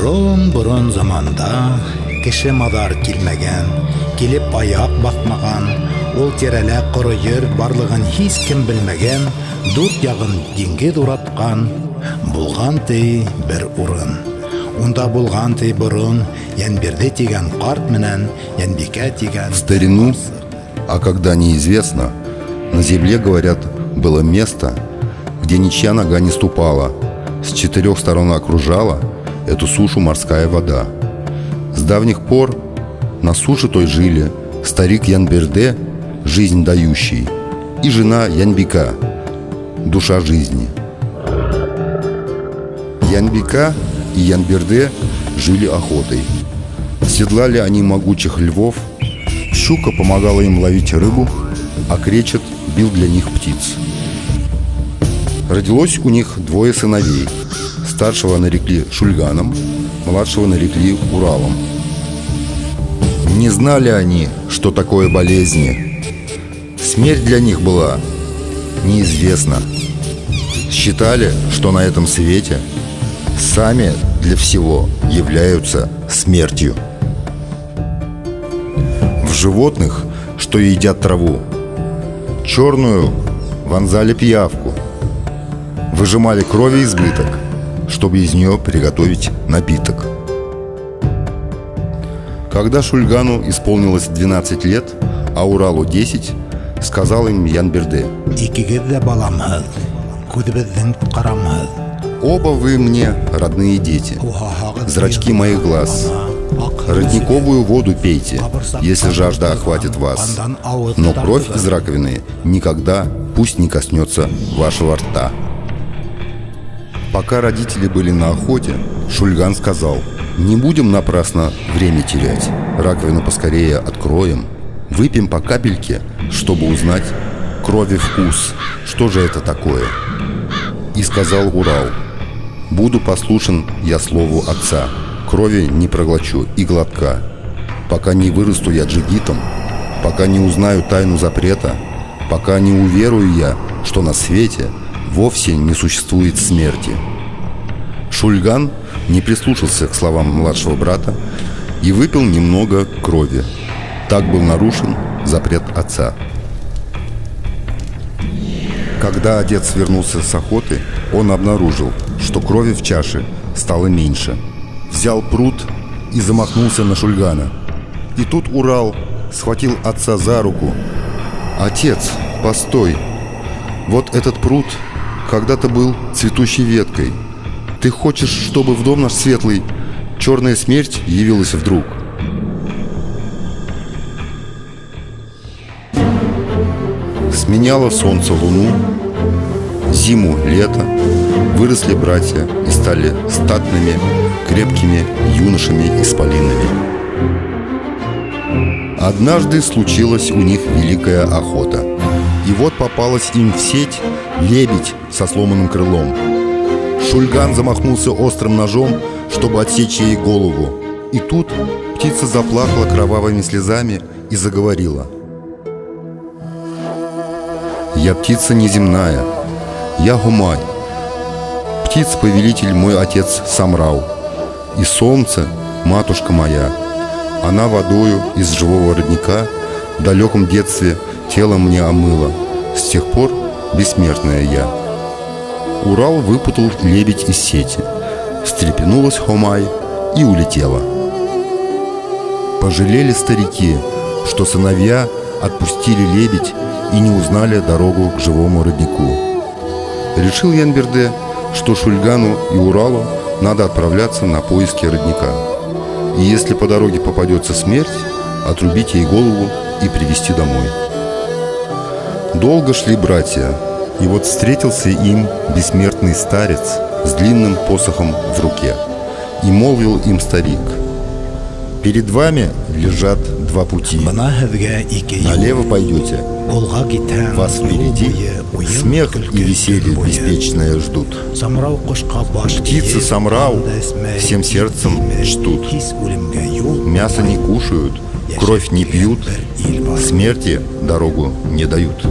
Бурун заманда кеше мадар килмәгән, килеп аяк бакмаган, ул тирәлә корыйыр барлыгын һич кем белмәгән, дүрт ягын диңгез ураткан, булган ти бер урын. Унда булган ти бурун, Янберде тигән карт менән Янбикә тигән. В старину, а когда неизвестно, на земле, говорят, было место, где ничья нога не ступала, с четырех сторон окружала эту сушу морская вода. С давних пор на суше той жили старик Янберде, жизнь дающий, и жена Янбика, душа жизни. Янбика и Янберде жили охотой. Седлали они могучих львов, щука помогала им ловить рыбу, а кречет бил для них птиц. Родилось у них двое сыновей. Старшего нарекли Шульганом, младшего нарекли Уралом. Не знали они, что такое болезни. Смерть для них была неизвестна. Считали, что на этом свете сами для всего являются смертью. В животных, что едят траву, черную вонзали пиявку, выжимали крови избыток, чтобы из нее приготовить напиток. Когда Шульгану исполнилось 12 лет, а Уралу 10, сказал им Янберде: «Оба вы мне родные дети, зрачки моих глаз. Родниковую воду пейте, если жажда охватит вас, но кровь из раковины никогда пусть не коснется вашего рта». Пока родители были на охоте, Шульган сказал: «Не будем напрасно время терять. Раковину поскорее откроем. Выпьем по капельке, чтобы узнать крови вкус. Что же это такое?» И сказал Урал: «Буду послушен я слову отца. Крови не проглочу и глотка. Пока не вырасту я джигитом, пока не узнаю тайну запрета, пока не уверую я, что на свете вовсе не существует смерти». Шульган не прислушался к словам младшего брата и выпил немного крови. Так был нарушен запрет отца. Когда отец вернулся с охоты, он обнаружил, что крови в чаше стало меньше. Взял пруд и замахнулся на Шульгана. И тут Урал схватил отца за руку. «Отец, постой! Вот этот пруд когда-то был цветущей веткой. Ты хочешь, чтобы в дом наш светлый черная смерть явилась вдруг?» Сменяло солнце луну, зиму лето, выросли братья и стали статными, крепкими юношами-исполинами. Однажды случилась у них великая охота. И вот попалась им в сеть лебедь со сломанным крылом. Шульган замахнулся острым ножом, чтобы отсечь ей голову. И тут птица заплакала кровавыми слезами и заговорила: «Я птица неземная, я Гумай, птиц-повелитель мой отец Самрау, и солнце — матушка моя. Она водою из живого родника в далеком детстве тело мне омыла, с тех пор бессмертная я». Урал выпутал лебедь из сети, встрепенулась Хомай и улетела. Пожалели старики, что сыновья отпустили лебедь и не узнали дорогу к живому роднику. Решил Янберде, что Шульгану и Уралу надо отправляться на поиски родника. И если по дороге попадется смерть, отрубить ей голову и привезти домой. Долго шли братья, и вот встретился им бессмертный старец с длинным посохом в руке. И молвил им старик: «Перед вами лежат два пути. Налево пойдете, вас впереди смех и веселье беспечное ждут. Птицы Самрау всем сердцем ждут. Мясо не кушают, кровь не пьют, смерти дорогу не дают.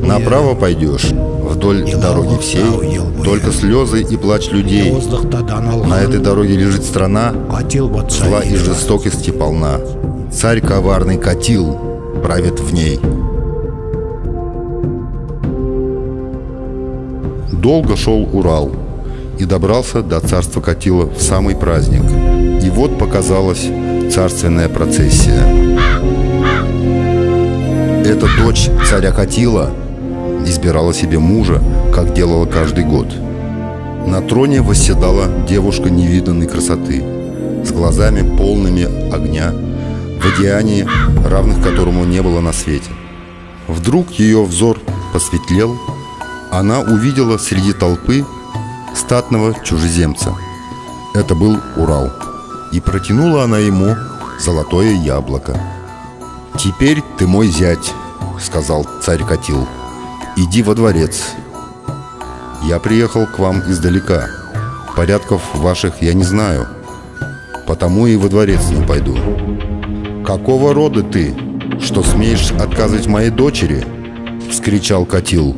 Направо пойдешь, вдоль дороги всей, только слезы и плач людей. На этой дороге лежит страна, зла и жестокости полна. Царь коварный Катил правит в ней. Долго шел Урал и добрался до царства Катила в самый праздник. И вот показалась царственная процессия. Эта дочь царя Катила избирала себе мужа, как делала каждый год. На троне восседала девушка невиданной красоты, с глазами полными огня, в одеянии, равных которому не было на свете. Вдруг ее взор посветлел, она увидела среди толпы статного чужеземца. Это был Урал. И протянула она ему золотое яблоко. «Теперь ты мой зять», — сказал царь Катил. «Иди во дворец. Я приехал к вам издалека. Порядков ваших я не знаю, потому и во дворец не пойду». «Какого рода ты, что смеешь отказывать моей дочери?» — вскричал Катил.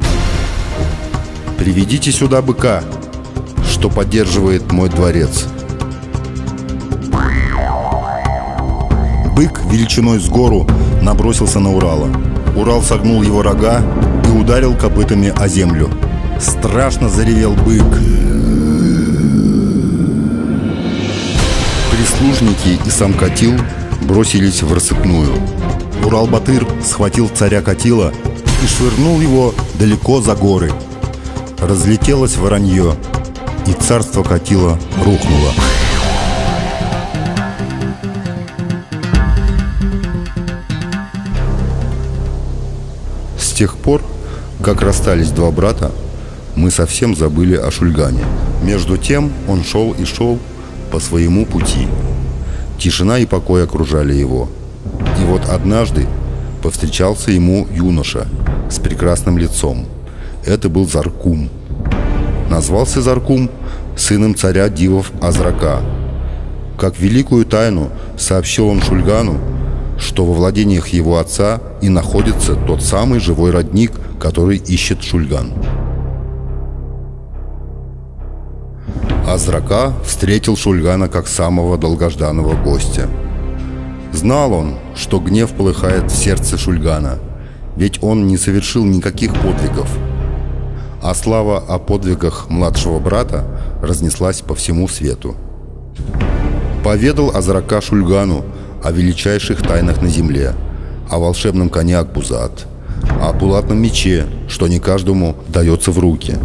«Приведите сюда быка, что поддерживает мой дворец». Бык величиной с гору набросился на Урала. Урал согнул его рога и ударил копытами о землю. Страшно заревел бык. Прислужники и сам Катил бросились в рассыпную. Урал-Батыр схватил царя Катила и швырнул его далеко за горы. Разлетелось воронье, и царство Катила рухнуло. С тех пор, как расстались два брата, мы совсем забыли о Шульгане. Между тем он шел и шел по своему пути. Тишина и покой окружали его. И вот однажды повстречался ему юноша с прекрасным лицом. Это был Заркум. Назвался Заркум сыном царя дивов Азрака. Как великую тайну сообщил он Шульгану, что во владениях его отца и находится тот самый живой родник, который ищет Шульган. Азрака встретил Шульгана как самого долгожданного гостя. Знал он, что гнев полыхает в сердце Шульгана, ведь он не совершил никаких подвигов. А слава о подвигах младшего брата разнеслась по всему свету. Поведал Азрака Шульгану о величайших тайнах на земле, о волшебном коне Акбузат, о булатном мече, что не каждому дается в руки,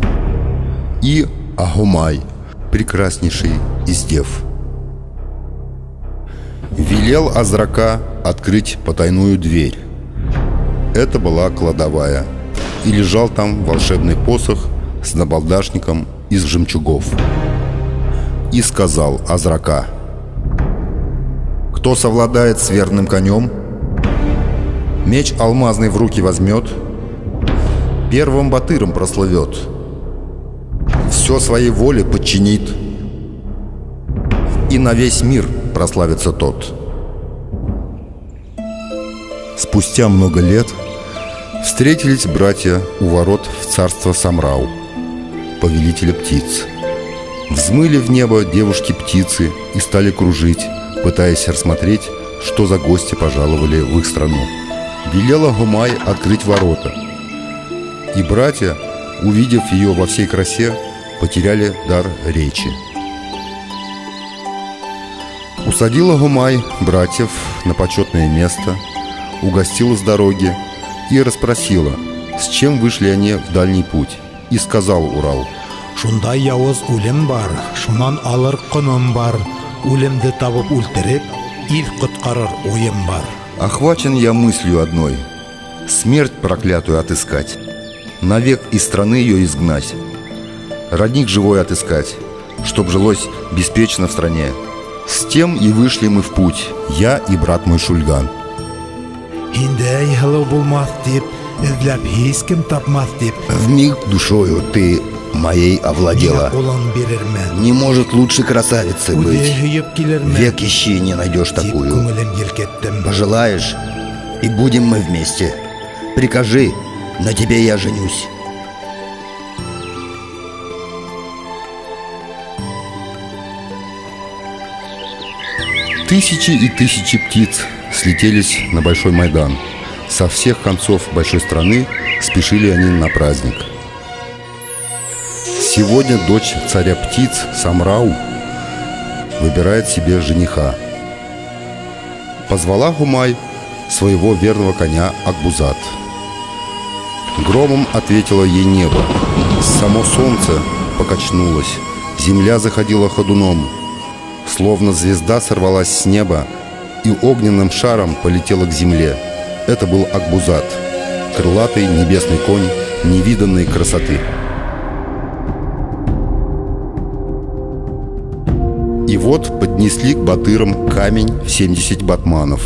и о Гумай, прекраснейший из дев. Велел Азрака открыть потайную дверь. Это была кладовая, и лежал там волшебный посох с набалдашником из жемчугов. И сказал Азрака: «Кто совладает с верным конем, меч алмазный в руки возьмет, первым батыром прослывет, все своей воле подчинит, и на весь мир прославится тот». Спустя много лет встретились братья у ворот в царство Самрау, повелителя птиц. Взмыли в небо девушки-птицы и стали кружить, пытаясь рассмотреть, что за гости пожаловали в их страну. Велела Гумай открыть ворота, и братья, увидев ее во всей красе, потеряли дар речи. Усадила Гумай братьев на почетное место, угостила с дороги и расспросила, с чем вышли они в дальний путь. И сказал Урал: «Шундай явыз үлем бар, шунан алыр кыным бар, үлемді табып өлтіріп, ил құтқарыр ойым бар». Охвачен я мыслью одной: смерть проклятую отыскать, навек из страны ее изгнать, родник живой отыскать, чтоб жилось беспечно в стране. С тем и вышли мы в путь, я и брат мой Шульган. «Индей хылы булмас деп, Эзләп һич кем тапмас дип, Вмиг душою ты моей овладела. кулын бирермен. Не может лучше красавицы Үзе быть. һөеп килермен. Век ищи, не найдешь Дип такую. күңелем елкеттем. Пожелаешь, и будем мы вместе. Прикажи, на тебе я женюсь. Тысячи и тысячи птиц слетелись на Большой Майдан. Со всех концов большой страны спешили они на праздник. Сегодня дочь царя птиц Самрау выбирает себе жениха. Позвала Гумай своего верного коня Акбузат. Громом ответило ей небо. Само солнце покачнулось, земля заходила ходуном. Словно звезда сорвалась с неба и огненным шаром полетела к земле. Это был Акбузат, крылатый небесный конь невиданной красоты. И вот поднесли к батырам камень в 70 батманов.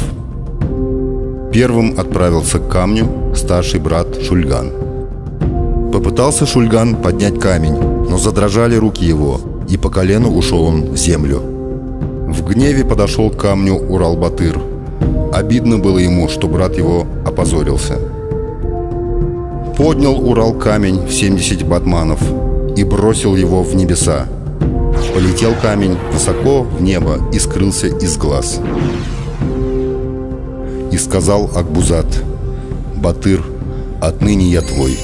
Первым отправился к камню старший брат Шульган. Попытался Шульган поднять камень, но задрожали руки его, и по колену ушел он в землю. В гневе подошел к камню Урал-Батыр. Обидно было ему, что брат его опозорился. Поднял Урал камень в 70 батманов и бросил его в небеса. Полетел камень высоко в небо и скрылся из глаз. И сказал Акбузат: «Батыр, отныне я твой».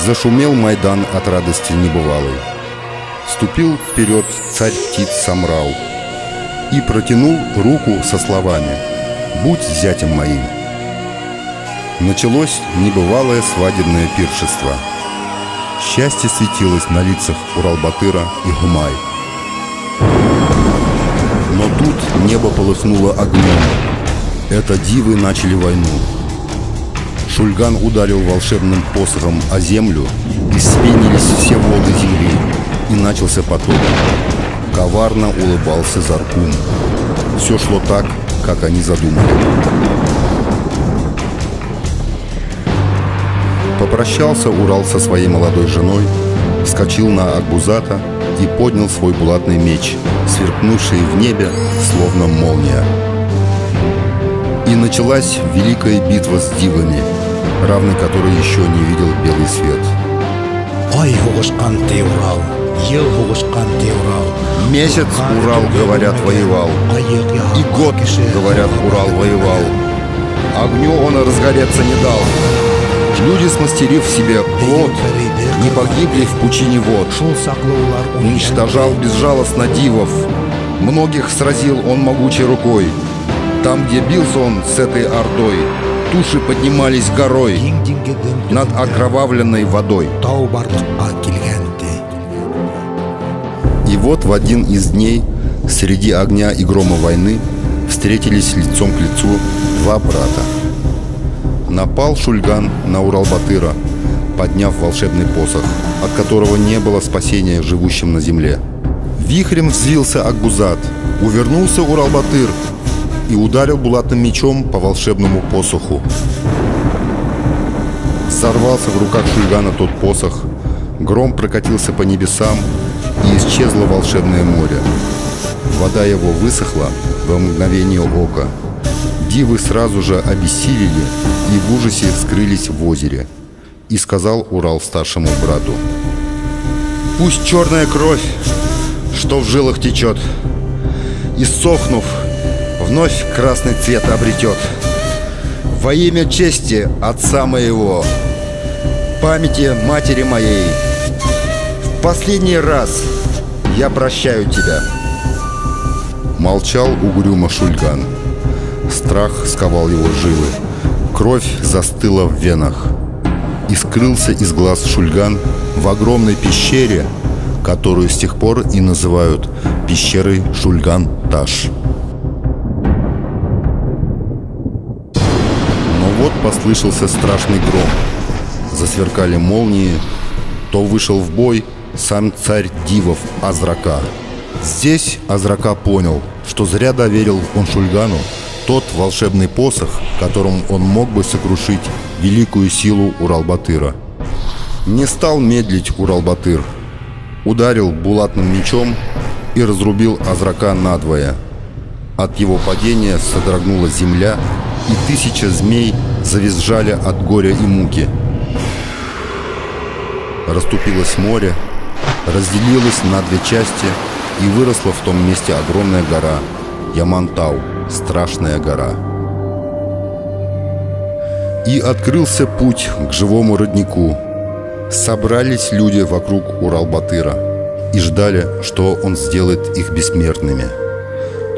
Зашумел Майдан от радости небывалой. Вступил вперед царь птиц Самрау и протянул руку со словами: «Будь зятем моим». Началось небывалое свадебное пиршество. Счастье светилось на лицах Урал-Батыра и Гумай. Но тут небо полыхнуло огнем. Это дивы начали войну. Шульган ударил волшебным посохом о землю, и вспенились все воды земли, и начался потоп. Коварно улыбался Заркун. Все шло так, как они задумали. Попрощался Урал со своей молодой женой, вскочил на Акбузата и поднял свой булатный меч, сверкнувший в небе, словно молния. И началась великая битва с дивами, равной которой еще не видел белый свет. Ай хугышкан ты, Урал, ел хугышкан ты, Урал. Месяц Урал, говорят, воевал, и год, говорят, Урал воевал. Огню он разгореться не дал. Люди, смастерив себе плод, не погибли в пучине вод. Уничтожал безжалостно дивов. Многих сразил он могучей рукой. Там, где бился он с этой ордой, туши поднимались горой над окровавленной водой. И вот в один из дней среди огня и грома войны встретились лицом к лицу два брата. Напал Шульган на Урал-Батыра, подняв волшебный посох, от которого не было спасения живущим на земле. Вихрем взвился Акбузат, увернулся Урал-Батыр и ударил булатным мечом по волшебному посоху. Сорвался в руках Шульгана тот посох, гром прокатился по небесам, и исчезло волшебное море. Вода его высохла во мгновение ока. Дивы сразу же обессилели и в ужасе скрылись в озере. И сказал Урал старшему брату: «Пусть черная кровь, что в жилах течет, иссохнув, вновь красный цвет обретет. Во имя чести отца моего, памяти матери моей, в последний раз я прощаю тебя». Молчал угрюмо Шульган. Страх сковал его жилы. Кровь застыла в венах. И скрылся из глаз Шульган в огромной пещере, которую с тех пор и называют пещерой Шульган-Таш. Но вот послышался страшный гром. Засверкали молнии. То вышел в бой сам царь дивов Азрака. Здесь Азрака понял, что зря доверил он Шульгану тот волшебный посох, которым он мог бы сокрушить великую силу Урал-Батыра. Не стал медлить Урал-Батыр. Ударил булатным мечом и разрубил Азрака надвое. От его падения содрогнулась земля, и 1000 змей завизжали от горя и муки. Расступилось море, разделилось на 2 части, и выросла в том месте огромная гора Ямантау, страшная гора. И открылся путь к живому роднику. Собрались люди вокруг Урал-Батыра и ждали, что он сделает их бессмертными.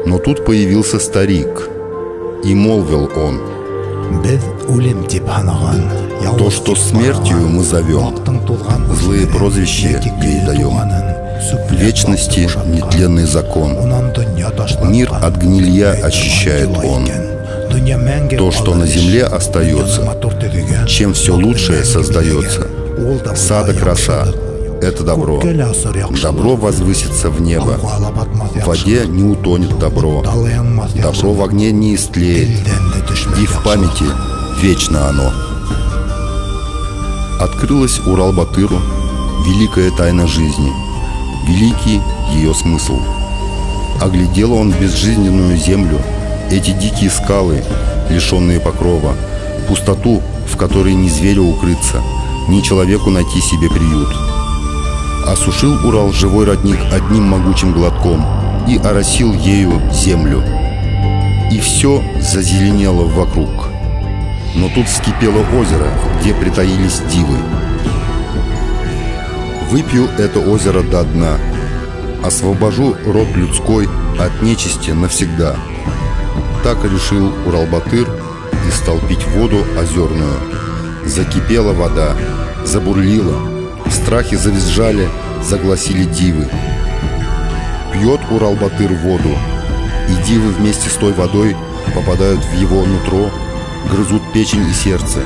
Но тут появился старик, и молвил он: «То, что смертью мы зовем, злые прозвища ей даем. В вечности нетленный закон. Мир от гнилья очищает он. То, что на земле остается, чем все лучшее создается. Сада краса — это добро. Добро возвысится в небо. В воде не утонет добро. Добро в огне не истлеет. И в памяти вечно оно». Открылась Урал-Батыру великая тайна жизни, великий ее смысл. Оглядел он безжизненную землю, эти дикие скалы, лишенные покрова, пустоту, в которой ни зверю укрыться, ни человеку найти себе приют. Осушил Урал живой родник одним могучим глотком и оросил ею землю. И все зазеленело вокруг. Но тут вскипело озеро, где притаились дивы. «Выпью это озеро до дна, освобожу род людской от нечисти навсегда». Так решил Урал-Батыр и стал пить воду озерную. Закипела вода, забурлила, страхи завизжали, загласили дивы. Пьет Урал-Батыр воду, и дивы вместе с той водой попадают в его нутро, грызут печень и сердце.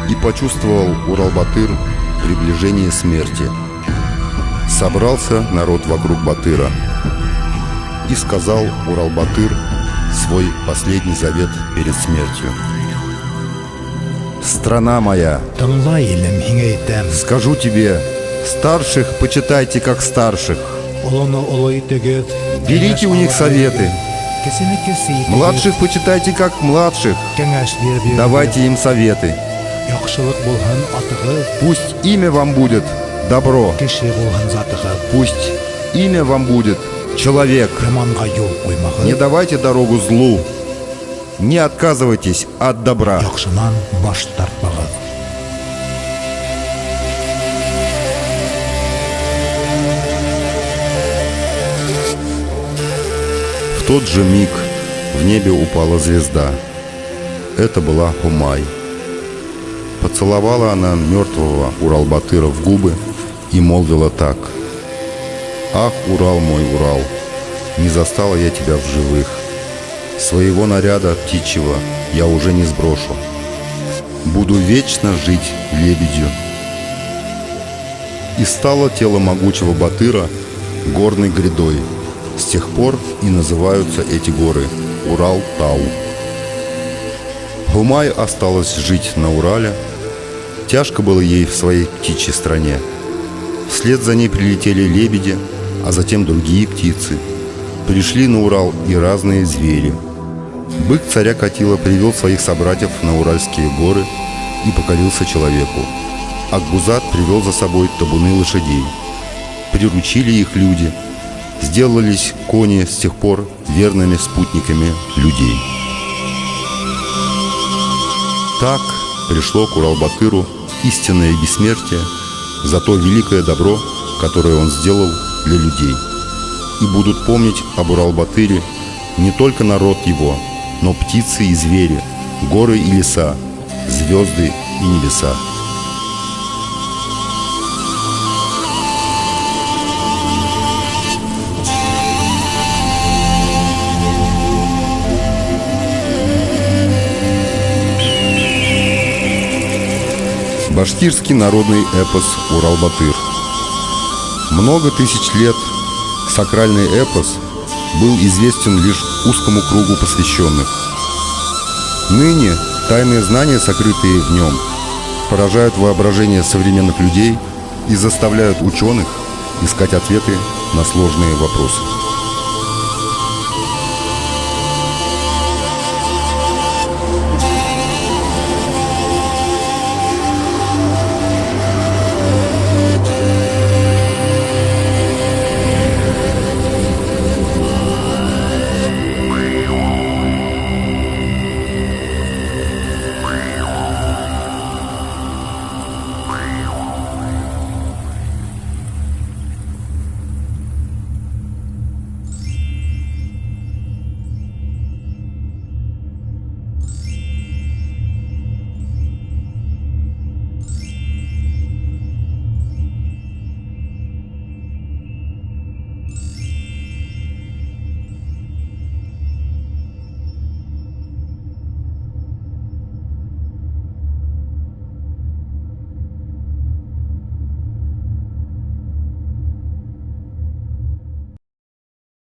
И почувствовал Урал-Батыр приближение смерти. Собрался народ вокруг Батыра, и сказал Урал-Батыр свой последний завет перед смертью: «Страна моя, скажу тебе, старших почитайте как старших, берите у них советы, младших почитайте как младших, давайте им советы. Пусть имя вам будет добро, пусть имя вам будет человек. Не давайте дорогу злу, не отказывайтесь от добра». В тот же миг в небе упала звезда. Это была Хумай. Поцеловала она мертвого Урал-Батыра в губы и молвила так: «Ах, Урал мой, Урал, не застала я тебя в живых. Своего наряда птичьего я уже не сброшу. Буду вечно жить лебедью». И стало тело могучего Батыра горной грядой. С тех пор и называются эти горы Урал-Тау. Хумай осталась жить на Урале. Тяжко было ей в своей птичьей стране. Вслед за ней прилетели лебеди, а затем другие птицы. Пришли на Урал и разные звери. Бык царя Катила привел своих собратьев на Уральские горы и покорился человеку. Акбузат привел за собой табуны лошадей. Приручили их люди. Сделались кони с тех пор верными спутниками людей. Так пришло к Урал-Батыру истинное бессмертие за то великое добро, которое он сделал для людей. И будут помнить об Урал-Батыре не только народ его, но птицы и звери, горы и леса, звезды и небеса. Башкирский народный эпос «Урал-Батыр». Много тысяч лет сакральный эпос был известен лишь узкому кругу посвященных. Ныне тайные знания, сокрытые в нем, поражают воображение современных людей и заставляют ученых искать ответы на сложные вопросы.